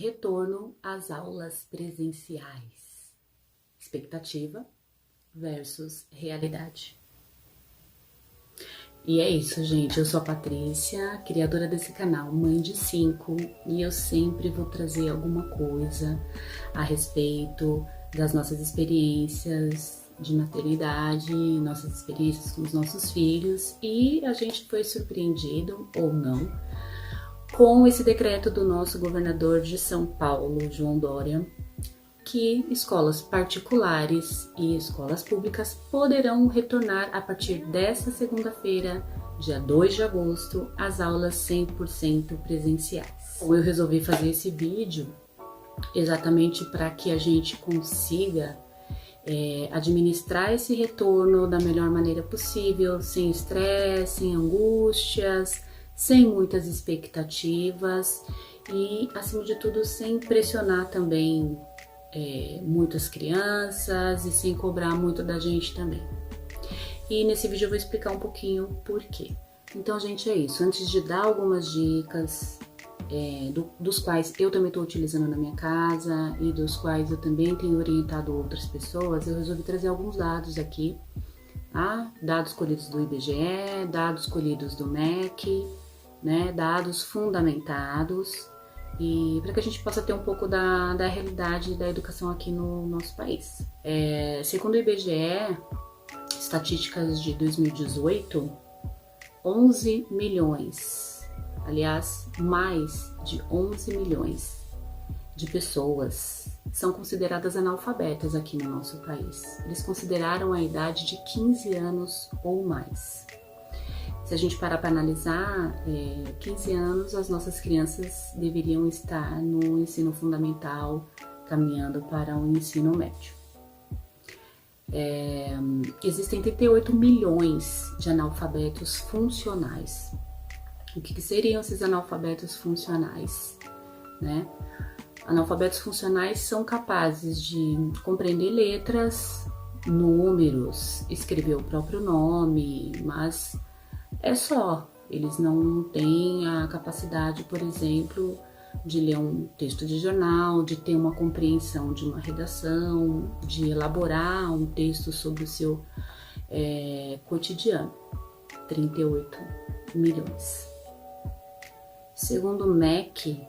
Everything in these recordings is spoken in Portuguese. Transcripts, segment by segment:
Retorno às aulas presenciais. Expectativa versus realidade. E é isso, gente. Eu sou a Patrícia, criadora desse canal Mãe de 5, e eu sempre vou trazer alguma coisa a respeito das nossas experiências de maternidade, nossas experiências com os nossos filhos, e a gente foi surpreendido ou não com esse decreto do nosso governador de São Paulo, João Dória, que escolas particulares e escolas públicas poderão retornar a partir desta segunda-feira, dia 2 de agosto, às aulas 100% presenciais. Eu resolvi fazer esse vídeo exatamente para que a gente consiga administrar esse retorno da melhor maneira possível, sem estresse, sem angústias, sem muitas expectativas e, acima de tudo, sem pressionar também muitas crianças e sem cobrar muito da gente também. E nesse vídeo eu vou explicar um pouquinho por quê. Então, gente, é isso. Antes de dar algumas dicas dos quais eu também estou utilizando na minha casa e dos quais eu também tenho orientado outras pessoas, eu resolvi trazer alguns dados aqui, tá? Dados colhidos do IBGE, dados colhidos do MEC, né? Dados fundamentados, e para que a gente possa ter um pouco da realidade da educação aqui no nosso país. Segundo o IBGE, estatísticas de 2018, 11 milhões, aliás, mais de 11 milhões de pessoas são consideradas analfabetas aqui no nosso país. Eles consideraram a idade de 15 anos ou mais. Se a gente parar para analisar, 15 anos as nossas crianças deveriam estar no ensino fundamental, caminhando para o ensino médio. Existem 38 milhões de analfabetos funcionais. O que seriam esses analfabetos funcionais, né? Analfabetos funcionais são capazes de compreender letras, números, escrever o próprio nome, mas é só. Eles não têm a capacidade, por exemplo, de ler um texto de jornal, de ter uma compreensão de uma redação, de elaborar um texto sobre o seu cotidiano. 38 milhões. Segundo o MEC,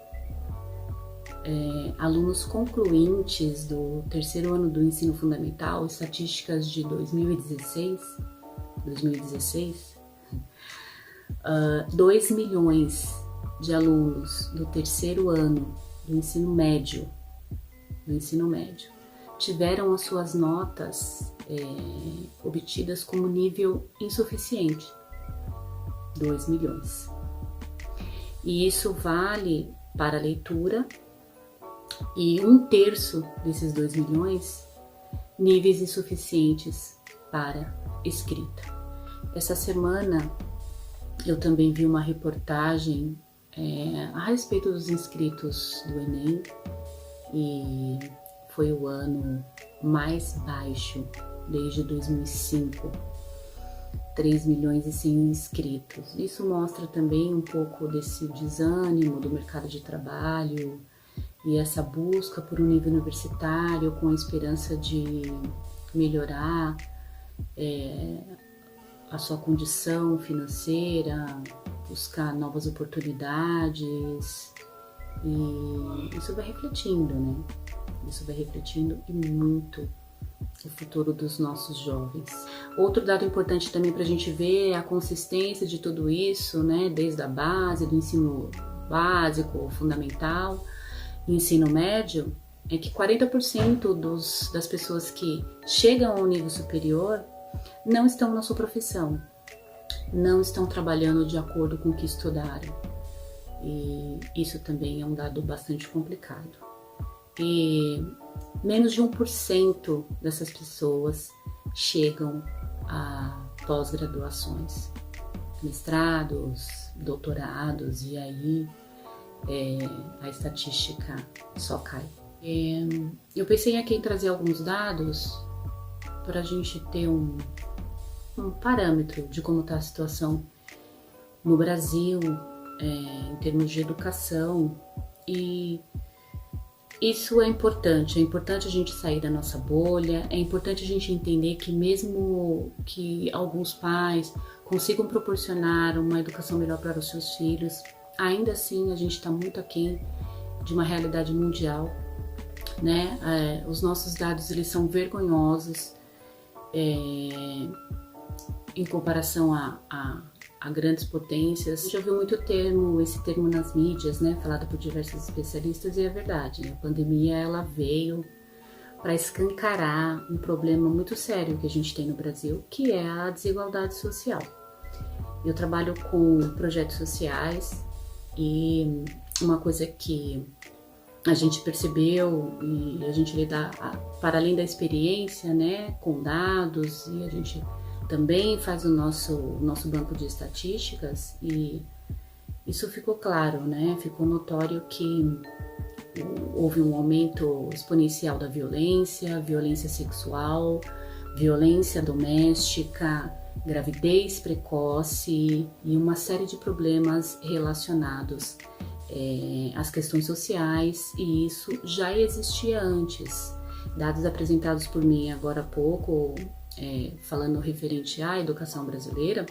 alunos concluintes do terceiro ano do ensino fundamental, estatísticas de 2016, 2 milhões de alunos do terceiro ano do ensino médio, tiveram as suas notas obtidas como nível insuficiente. 2 milhões. E isso vale para a leitura, e 1/3 desses 2 milhões, níveis insuficientes para escrita. Essa semana eu também vi uma reportagem a respeito dos inscritos do Enem, e foi o ano mais baixo desde 2005. 3 milhões e 100 inscritos. Isso mostra também um pouco desse desânimo do mercado de trabalho e essa busca por um nível universitário com a esperança de melhorar a sua condição financeira, buscar novas oportunidades, e isso vai refletindo, né? Isso vai refletindo e muito o futuro dos nossos jovens. Outro dado importante também para a gente ver a consistência de tudo isso, né? Desde a base, do ensino básico, fundamental, ensino médio, é que 40% das pessoas que chegam ao nível superior não estão na sua profissão, não estão trabalhando de acordo com o que estudaram. E isso também é um dado bastante complicado. E menos de 1% dessas pessoas chegam a pós-graduações, mestrados, doutorados, e aí a estatística só cai. Eu pensei aqui em trazer alguns dados para a gente ter um parâmetro de como está a situação no Brasil em termos de educação, e Isso é importante a gente sair da nossa bolha, é importante a gente entender que mesmo que alguns pais consigam proporcionar uma educação melhor para os seus filhos, ainda assim a gente está muito aquém de uma realidade mundial, né? Os nossos dados eles são vergonhosos em comparação a grandes potências. Já ouviu muito esse termo nas mídias, né, falado por diversos especialistas, e é verdade. A pandemia ela veio para escancarar um problema muito sério que a gente tem no Brasil, que é a desigualdade social. Eu trabalho com projetos sociais e uma coisa que a gente percebeu e a gente lida para além da experiência, né, com dados, e a gente também faz o nosso banco de estatísticas, e isso ficou claro, né? Ficou notório que houve um aumento exponencial da violência sexual, violência doméstica, gravidez precoce e uma série de problemas relacionados às questões sociais, e isso já existia antes. Dados apresentados por mim agora há pouco, falando referente à educação brasileira,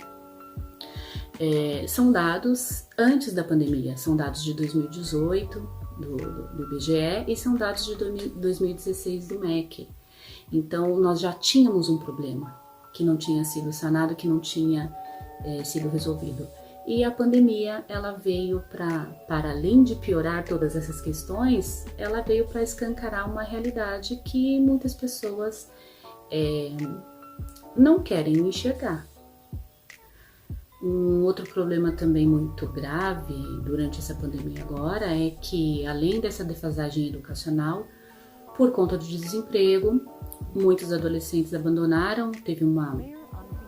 são dados antes da pandemia, são dados de 2018 do IBGE e são dados de 2016 do MEC. Então nós já tínhamos um problema que não tinha sido sanado, que não tinha sido resolvido. E a pandemia ela veio para além de piorar todas essas questões, ela veio para escancarar uma realidade que muitas pessoas não querem enxergar. Um outro problema também muito grave durante essa pandemia agora é que, além dessa defasagem educacional, por conta do desemprego, muitos adolescentes abandonaram, teve uma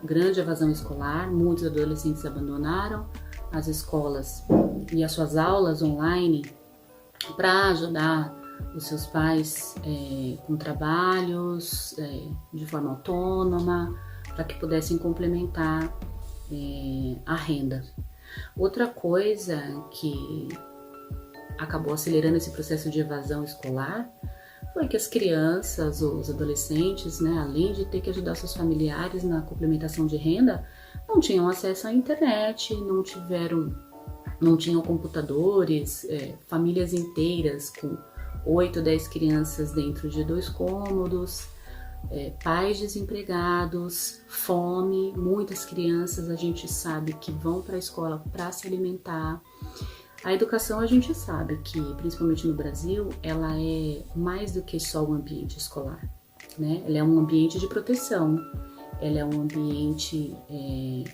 grande evasão escolar, muitos adolescentes abandonaram as escolas e as suas aulas online para ajudar os seus pais com trabalhos de forma autônoma, para que pudessem complementar a renda. Outra coisa que acabou acelerando esse processo de evasão escolar foi que as crianças, os adolescentes, né, além de ter que ajudar seus familiares na complementação de renda, não tinham acesso à internet, não tinham computadores, famílias inteiras com 8, 10 crianças dentro de 2 cômodos, pais desempregados, fome, muitas crianças a gente sabe que vão para a escola para se alimentar. A educação a gente sabe que, principalmente no Brasil, ela é mais do que só o ambiente escolar, né? Ela é um ambiente de proteção, ela é um ambiente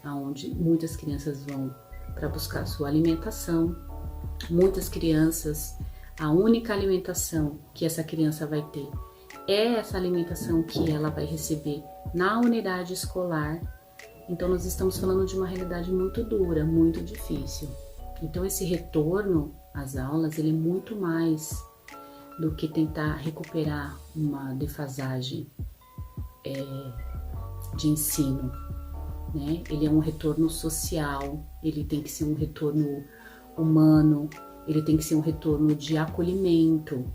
onde muitas crianças vão para buscar sua alimentação. Muitas crianças, a única alimentação que essa criança vai ter é essa alimentação que ela vai receber na unidade escolar. Então nós estamos falando de uma realidade muito dura, muito difícil. Então esse retorno às aulas, ele é muito mais do que tentar recuperar uma defasagem de ensino, né? Ele é um retorno social, ele tem que ser um retorno humano, ele tem que ser um retorno de acolhimento,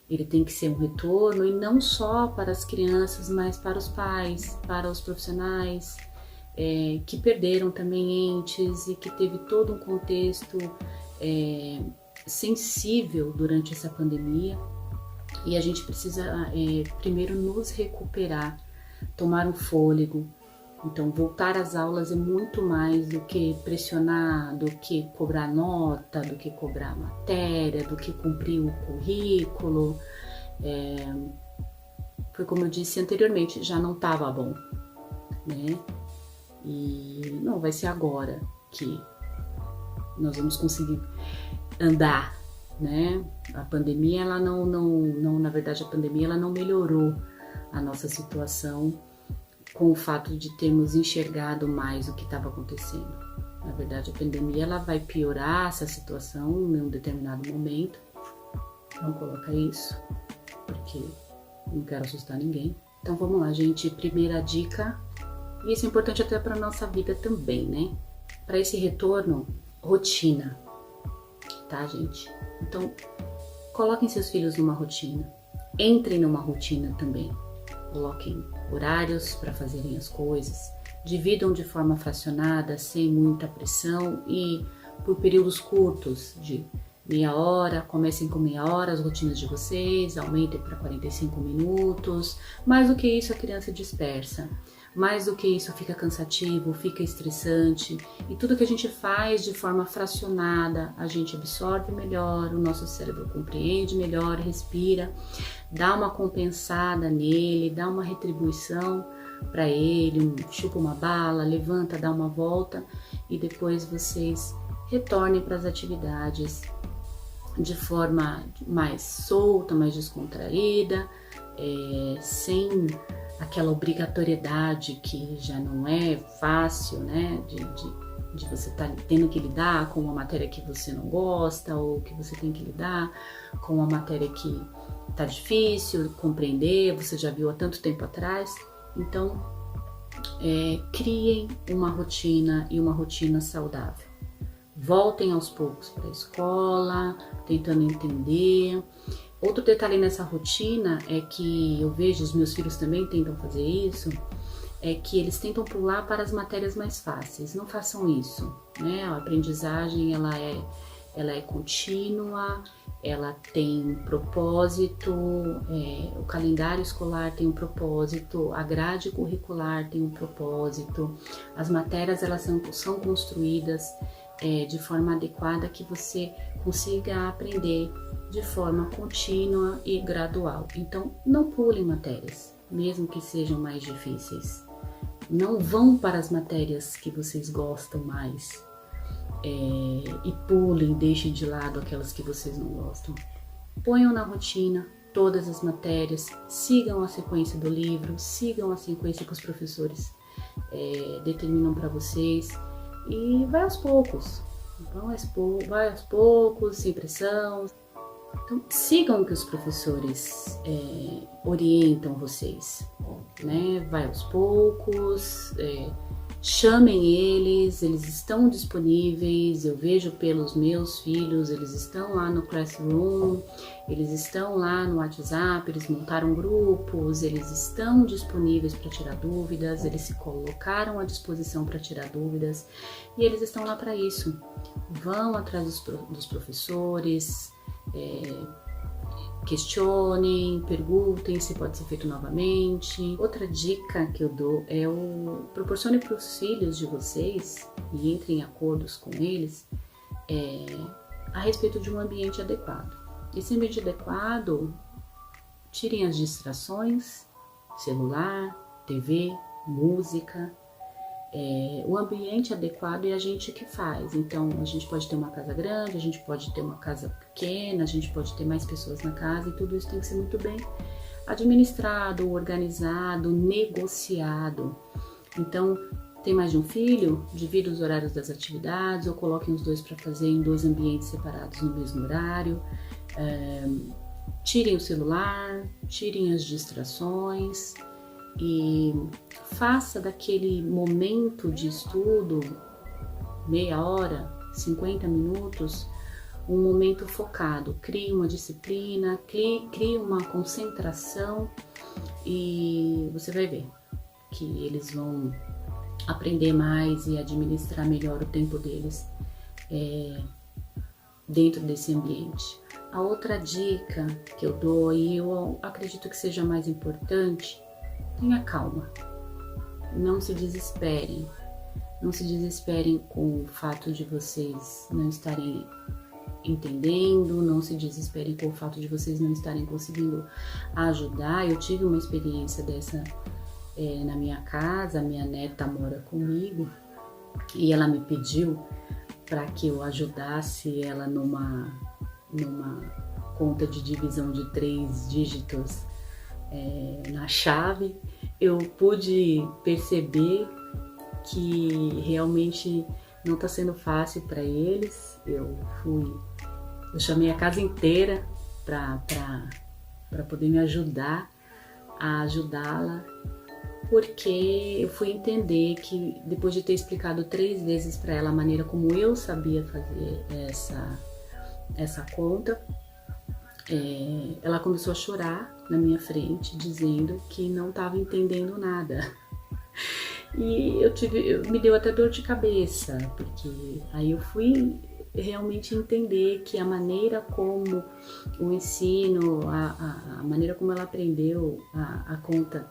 ele tem que ser um retorno e não só para as crianças, mas para os pais, para os profissionais, que perderam também entes e que teve todo um contexto sensível durante essa pandemia. E a gente precisa primeiro nos recuperar, tomar um fôlego. Então voltar às aulas é muito mais do que pressionar, do que cobrar nota, do que cobrar matéria, do que cumprir o currículo. Foi como eu disse anteriormente, já não estava bom, né? E não vai ser agora que nós vamos conseguir andar, né? A pandemia, ela não, na verdade, a pandemia ela não melhorou a nossa situação com o fato de termos enxergado mais o que estava acontecendo. Na verdade, a pandemia ela vai piorar essa situação em um determinado momento. Não coloca isso, porque não quero assustar ninguém. Então vamos lá, gente. Primeira dica. E isso é importante até para a nossa vida também, né? Para esse retorno, rotina, tá, gente? Então, Coloquem seus filhos numa rotina, entrem numa rotina também, coloquem horários para fazerem as coisas, dividam de forma fracionada, sem muita pressão e por períodos curtos de meia hora, comecem com meia hora as rotinas de vocês, aumentem para 45 minutos, mais do que isso a criança dispersa. Mais do que isso fica cansativo, fica estressante e tudo que a gente faz de forma fracionada, a gente absorve melhor, o nosso cérebro compreende melhor, respira, dá uma compensada nele, dá uma retribuição para ele, chupa uma bala, levanta, dá uma volta e depois vocês retornem para as atividades de forma mais solta, mais descontraída, sem aquela obrigatoriedade que já não é fácil, né, de você estar tendo que lidar com uma matéria que você não gosta ou que você tem que lidar com uma matéria que tá difícil compreender, você já viu há tanto tempo atrás. Então, criem uma rotina e uma rotina saudável. Voltem aos poucos para a escola, tentando entender. Outro detalhe nessa rotina é que eu vejo, os meus filhos também tentam fazer isso, é que eles tentam pular para as matérias mais fáceis. Não façam isso, né? A aprendizagem ela é contínua, ela tem um propósito, o calendário escolar tem um propósito, a grade curricular tem um propósito, as matérias elas são construídas de forma adequada que você consiga aprender de forma contínua e gradual. Então, não pulem matérias, mesmo que sejam mais difíceis. Não vão para as matérias que vocês gostam mais e pulem, deixem de lado aquelas que vocês não gostam. Ponham na rotina todas as matérias, sigam a sequência do livro, sigam a sequência que os professores determinam para vocês e vai aos poucos. Vai aos poucos, sem pressão. Então, sigam o que os professores orientam vocês, né? Vai aos poucos, chamem eles estão disponíveis, eu vejo pelos meus filhos, eles estão lá no Classroom, eles estão lá no WhatsApp, eles montaram grupos, eles estão disponíveis para tirar dúvidas, eles se colocaram à disposição para tirar dúvidas e eles estão lá para isso. Vão atrás dos professores, questionem, perguntem se pode ser feito novamente. Outra dica que eu dou é proporcione para os filhos de vocês e entre em acordos com eles a respeito de um ambiente adequado. Esse ambiente adequado, tirem as distrações, celular, TV, música. O ambiente adequado é a gente que faz. Então, a gente pode ter uma casa grande, a gente pode ter uma casa pequena, a gente pode ter mais pessoas na casa e tudo isso tem que ser muito bem administrado, organizado, negociado. Então, tem mais de um filho? Divida os horários das atividades ou coloquem os dois para fazer em 2 ambientes separados no mesmo horário. Tirem o celular, tirem as distrações e faça daquele momento de estudo, meia hora, 50 minutos, um momento focado. Crie uma disciplina, crie uma concentração e você vai ver que eles vão aprender mais e administrar melhor o tempo deles dentro desse ambiente. A outra dica que eu dou, e eu acredito que seja mais importante, tenha calma, não se desesperem, com o fato de vocês não estarem entendendo, não se desesperem com o fato de vocês não estarem conseguindo ajudar. Eu tive uma experiência dessa na minha casa, a minha neta mora comigo e ela me pediu para que eu ajudasse ela numa conta de divisão de 3 dígitos na chave. Eu pude perceber que realmente não está sendo fácil para eles. Eu chamei a casa inteira para poder me ajudar a ajudá-la, porque eu fui entender que depois de ter explicado 3 vezes para ela a maneira como eu sabia fazer essa conta, ela começou a chorar na minha frente, dizendo que não estava entendendo nada. E me deu até dor de cabeça, porque aí eu fui realmente entender que a maneira como o ensino, a maneira como ela aprendeu a conta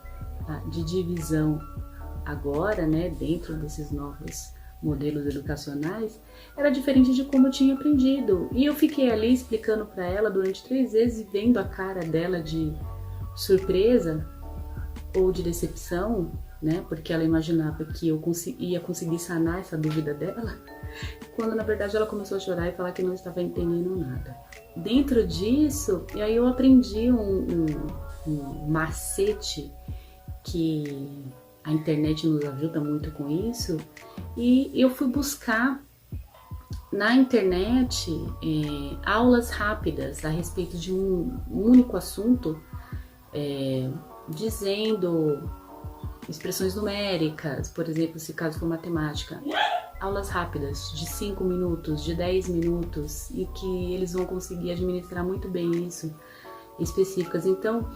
de divisão agora, né, dentro desses novos modelos educacionais, era diferente de como eu tinha aprendido. E eu fiquei ali explicando para ela durante 3 vezes, vendo a cara dela de surpresa ou de decepção, né, porque ela imaginava que eu ia conseguir sanar essa dúvida dela, quando na verdade ela começou a chorar e falar que não estava entendendo nada. Dentro disso, e aí eu aprendi um macete que a internet nos ajuda muito com isso, e eu fui buscar na internet aulas rápidas a respeito de um único assunto, dizendo expressões numéricas, por exemplo, se caso for matemática, aulas rápidas de 5 minutos, de 10 minutos, e que eles vão conseguir administrar muito bem isso, específicas. Então,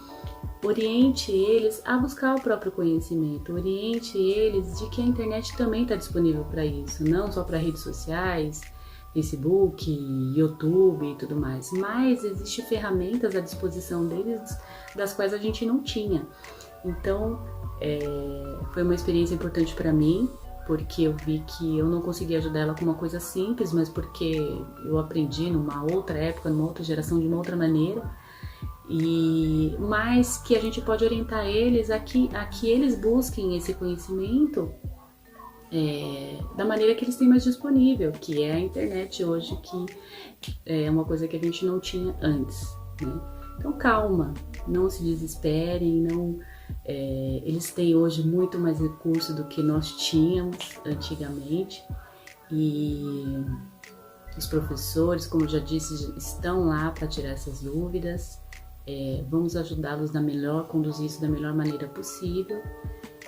oriente eles a buscar o próprio conhecimento, oriente eles de que a internet também está disponível para isso, não só para redes sociais, Facebook, YouTube e tudo mais, mas existem ferramentas à disposição deles das quais a gente não tinha. Então, foi uma experiência importante para mim, porque eu vi que eu não conseguia ajudar ela com uma coisa simples, mas porque eu aprendi numa outra época, numa outra geração, de uma outra maneira, mas que a gente pode orientar eles a que eles busquem esse conhecimento da maneira que eles têm mais disponível, que é a internet hoje, que é uma coisa que a gente não tinha antes, né? Então calma, não se desesperem, não... eles têm hoje muito mais recurso do que nós tínhamos antigamente, e os professores, como eu já disse, estão lá para tirar essas dúvidas. Vamos ajudá-los conduzir isso da melhor maneira possível,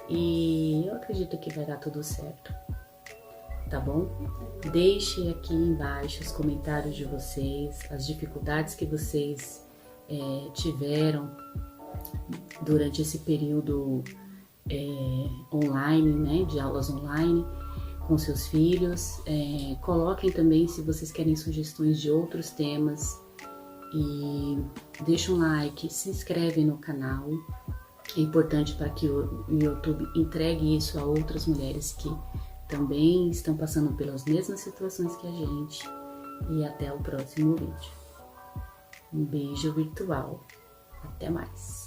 e eu acredito que vai dar tudo certo, tá bom? Deixe aqui embaixo os comentários de vocês, as dificuldades que vocês tiveram durante esse período online, né, de aulas online com seus filhos. Coloquem também se vocês querem sugestões de outros temas, e deixa um like, se inscreve no canal. É importante para que o YouTube entregue isso a outras mulheres que também estão passando pelas mesmas situações que a gente. E até o próximo vídeo. Um beijo virtual. Até mais.